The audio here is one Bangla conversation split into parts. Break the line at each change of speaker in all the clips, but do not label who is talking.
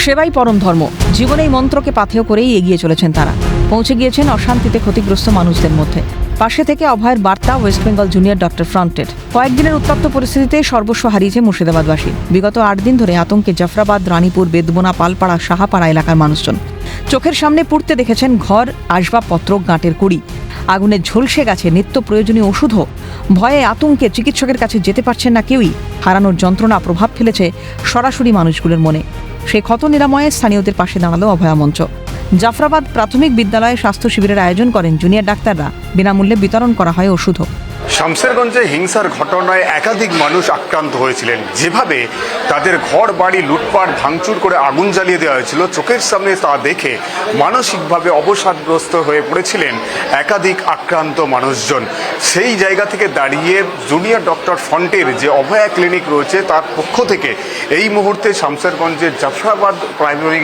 সেবাই পরম ধর্ম, জীবনে এই মন্ত্রকে পাথেয় করেই এগিয়ে চলেছেন তারা। পৌঁছে গিয়েছেন অশান্তিতে ক্ষতিগ্রস্ত মানুষদের মধ্যে। পাশে থেকে অভয়ের বার্তা ওয়েস্ট বেঙ্গল জুনিয়র ডক্টর ফ্রন্টের। কয়েকদিনের উত্তপ্ত পরিস্থিতিতে সর্বস্ব হারিয়েছে মুর্শিদাবাদবাসী। বিগত 8 দিন ধরে আতঙ্কে জাফরাবাদ, রানীপুর, বেদবোনা, পালপাড়া, সাহাপাড়া এলাকার মানুষজন চোখের সামনে পুড়তে দেখেছেন ঘর, আসবাবপত্র, গাঁটের কুড়ি। আগুনে ঝলসে গেছে নিত্য প্রয়োজনীয় ওষুধও। ভয়ে আতঙ্কে চিকিৎসকের কাছে যেতে পারছেন না কেউই। হারানোর যন্ত্রণা প্রভাব ফেলেছে সরাসরি মানুষগুলোর মনে। সেই ক্ষত নিরাময়ে স্থানীয়দের পাশে দাঁড়ালো অভয়া মঞ্চ। জাফরাবাদ প্রাথমিক বিদ্যালয়ে স্বাস্থ্য শিবিরের আয়োজন করেন জুনিয়র ডাক্তাররা। বিনামূল্যে বিতরণ করা হয় ওষুধও।
শামশেরগঞ্জে হিংসার ঘটনায় একাধিক মানুষ আক্রান্ত হয়েছিলেন। যেভাবে তাদের ঘর বাড়ি লুটপাট ভাঙচুর করে আগুন জ্বালিয়ে দেওয়া হয়েছিল, চোখের সামনে তা দেখে মানসিকভাবে অবসাদগ্রস্ত হয়ে পড়েছিলেন একাধিক আক্রান্ত মানুষজন। সেই জায়গা থেকে দাঁড়িয়ে জুনিয়র ডক্টর ফ্রন্টের যে অভয়া ক্লিনিক রয়েছে তার পক্ষ থেকে এই মুহূর্তে শামশেরগঞ্জের জাফরাবাদ প্রাইমারি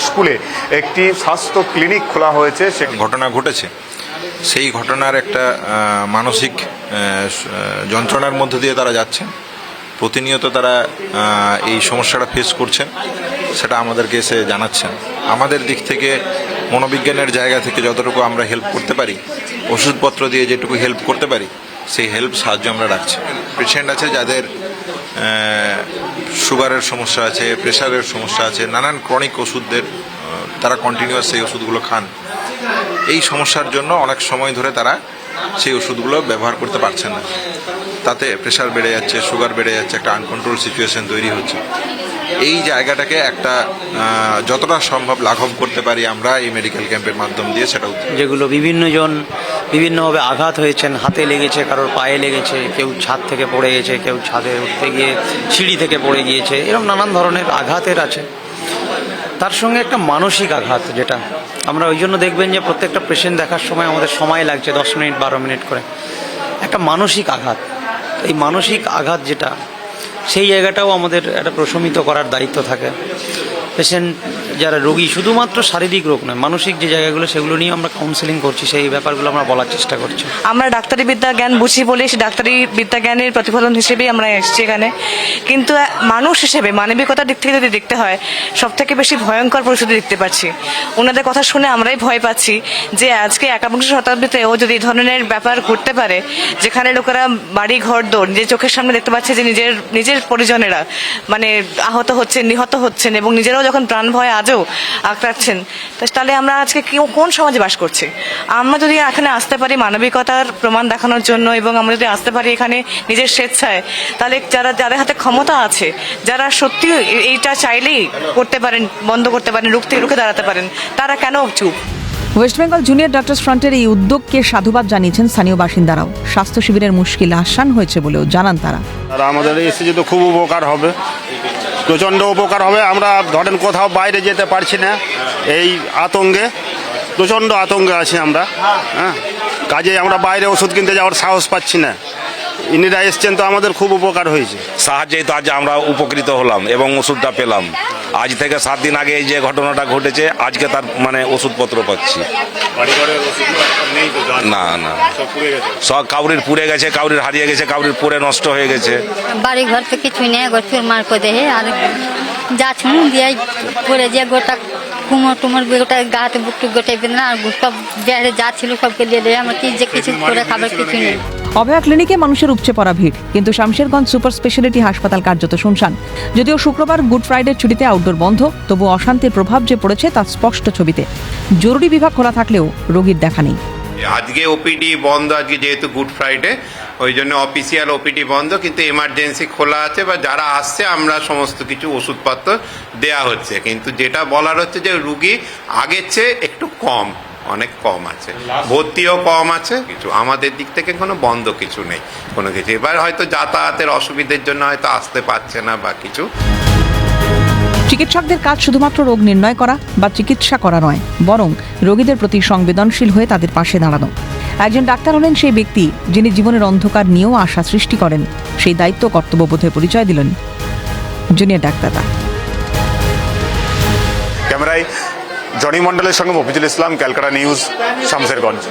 স্কুলে একটি স্বাস্থ্য ক্লিনিক খোলা হয়েছে। সে
ঘটনা ঘটেছে, সেই ঘটনার একটা মানসিক যন্ত্রণার মধ্য দিয়ে তারা যাচ্ছেন। প্রতিনিয়ত তারা এই সমস্যাটা ফেস করছেন, সেটা আমাদেরকে এসে জানাচ্ছেন। আমাদের দিক থেকে মনোবিজ্ঞানের জায়গা থেকে যতটুকু আমরা হেল্প করতে পারি, ওষুধপত্র দিয়ে যেটুকু হেল্প করতে পারি, সেই হেল্প সাহায্য আমরা রাখছি। পেশেন্ট আছে যাদের সুগারের সমস্যা আছে, প্রেশারের সমস্যা আছে, নানান ক্রনিক ওষুধদের তারা কন্টিনিউয়াস সেই ওষুধগুলো খান। এই সমস্যার জন্য অনেক সময় ধরে তারা সেই ওষুধগুলো ব্যবহার করতে পারছেন না। তাতে প্রেশার বেড়ে যাচ্ছে, সুগার বেড়ে যাচ্ছে, একটা আনকন্ট্রোল সিচুয়েশন তৈরি হচ্ছে। এই জায়গাটাকে একটা যতটা সম্ভব লাঘব করতে পারি আমরা এই মেডিকেল ক্যাম্পের মাধ্যম দিয়ে, সেটা
যেগুলো বিভিন্নজন বিভিন্নভাবে আঘাত হয়েছেন, হাতে লেগেছে, কারোর পায়ে লেগেছে, কেউ ছাদ থেকে পড়ে গেছে, কেউ ছাদে উঠতে গিয়ে সিঁড়ি থেকে পড়ে গিয়েছে, এরকম নানান ধরনের আঘাতের আছে। তার সঙ্গে একটা মানসিক আঘাত, যেটা আমরা ওই জন্য দেখবেন যে প্রত্যেকটা পেশেন্ট দেখার সময় আমাদের সময় লাগছে 10 মিনিট 12 মিনিট করে। একটা মানসিক আঘাত, এই মানসিক আঘাত যেটা, সেই জায়গাটাও আমাদের একটা প্রশমিত করার দায়িত্ব থাকে। পেশেন্ট যারা রোগী, শুধুমাত্র শারীরিক রোগ নয়, মানসিক যে জায়গাগুলো, সেগুলো নিয়ে আমরা কাউন্সেলিং করছি, সেই ব্যাপারগুলো আমরা বলার চেষ্টা করছি।
আমরা ডাক্তারি বিদ্যা জ্ঞান বুঝি বলে সেই ডাক্তারি বিদ্যা জ্ঞানের প্রতিফলন হিসেবেই আমরা এসেছি এখানে। কিন্তু মানুষ হিসেবে মানবিকতার দিক থেকে যদি দেখতে হয়, সব থেকে বেশি ভয়ঙ্কর পরিস্থিতি দেখতে পাচ্ছি। ওনাদের কথা শুনে আমরাই ভয় পাচ্ছি যে আজকে 21 শতাব্দীতেও যদি এই ধরনের ব্যাপার ঘটতে পারে, যেখানে লোকেরা বাড়ি ঘর দৌড় যে চোখের সামনে দেখতে পাচ্ছে যে নিজের পরিজনেরা মানে আহত হচ্ছেন, নিহত হচ্ছেন, এবং নিজেরাও যখন প্রাণ ভয় আজও আক্রাচ্ছেন, তাহলে আমরা আজকে কোন সমাজে বাস করছি? আমরা যদি এখানে আসতে পারি মানবিকতার প্রমাণ দেখানোর জন্য, এবং আমরা যদি আসতে পারি এখানে নিজের স্বেচ্ছায়, তাহলে যাদের হাতে ক্ষমতা আছে, যারা সত্যি এইটা চাইলেই করতে পারেন, বন্ধ করতে পারেন, রুখে দাঁড়াতে পারেন, তারা কেন চুপ?
ওয়েস্ট বেঙ্গল জুনিয়র ডক্টরস ফ্রন্টের এই উদ্যোগকে সাধুবাদ জানিয়েছেন স্থানীয় বাসিন্দারাও। স্বাস্থ্য শিবিরের মুশকিল আসান হয়েছে বলেও জানান তারা।
আমাদের এসে তো খুব উপকার হবে, প্রচণ্ড উপকার হবে। আমরা ধরেন কোথাও বাইরে যেতে পারছি না, এই আতঙ্কে, প্রচণ্ড আতঙ্কে আছি আমরা। হ্যাঁ, কাজে আমরা বাইরে ওষুধ কিনতে যাওয়ার সাহস পাচ্ছি না। ইনিরা এসছেন তো আমাদের খুব উপকার হয়েছে।
সাহায্যেই তো আজ আমরা উপকৃত হলাম এবং ওষুধটা পেলাম। আজ থেকে 7 দিন আগে এই যে ঘটনাটা ঘটেছে, আজকে তার মানে ওষুধপত্র পাচ্ছি। না না, সব কাউরির পুড়ে গেছে, কাউরির হারিয়ে গেছে, কাউরির পুড়ে নষ্ট হয়ে গেছে।
বাড়ি ঘর তো কিছুই নেই, গোচুর মার করে দেহে আর যাচ্ছি দিয়ে পড়ে যে গোটা কুমোর টুমোর গোটা গাতে বুকটুক গোটাই বেঁধে আর সব বাইরে যা ছিল সবকে দিয়ে দেয়। আমার কি যে কিছু করে খাবার কিছু নেই।
অভয়া ক্লিনিকে মানুষের উপচে পড়া ভিড়, কিন্তু শামশেরগঞ্জ সুপার স্পেশালিটি হাসপাতাল কার্যত শুনশান। যদিও শুক্রবার গুড ফ্রাইডের ছুটিতে আউটডোর বন্ধ, তবু অশান্তির প্রভাব যে পড়েছে তা স্পষ্ট ছবিতে। জরুরি বিভাগ খোলা থাকলেও রোগীর দেখা নেই।
আজকে ওপিডি বন্ধ, আজকে যেহেতু গুড ফ্রাইডে, ওই জন্য অফিসিয়াল ওপিডি বন্ধ, কিন্তু এমার্জেন্সি খোলা আছে। বা যারা আসছে আমরা সমস্ত কিছু ওষুধপত্র দেয়া হচ্ছে। কিন্তু যেটা বলার হচ্ছে যে রুগী আগের চেয়ে একটু কম, অনেক কম আছে, ভর্তিও কম আছে। কিছু আমাদের দিক থেকে কোনো বন্ধ কিছু নেই, কোনো কিছু। এবার হয়তো যাতায়াতের অসুবিধার জন্য হয়তো আসতে পারছে না বা কিছু।
চিকিৎসকদের কাজ শুধুমাত্র রোগ নির্ণয় করা বা চিকিৎসা করা নয়, বরং রোগীদের প্রতি সংবেদনশীল হয়ে তাদের পাশে দাঁড়ানো। একজন ডাক্তার হলেন সেই ব্যক্তি যিনি জীবনের অন্ধকার নিয়েও আশা সৃষ্টি করেন। সেই দায়িত্ব কর্তব্যবোধের পরিচয় দিলেন জুনিয়র ডাক্তাররা।
ক্যামেরায় জনি মণ্ডলের সঙ্গে মফিজুল ইসলাম, ক্যালকাটা নিউজ, শামশেরগঞ্জ।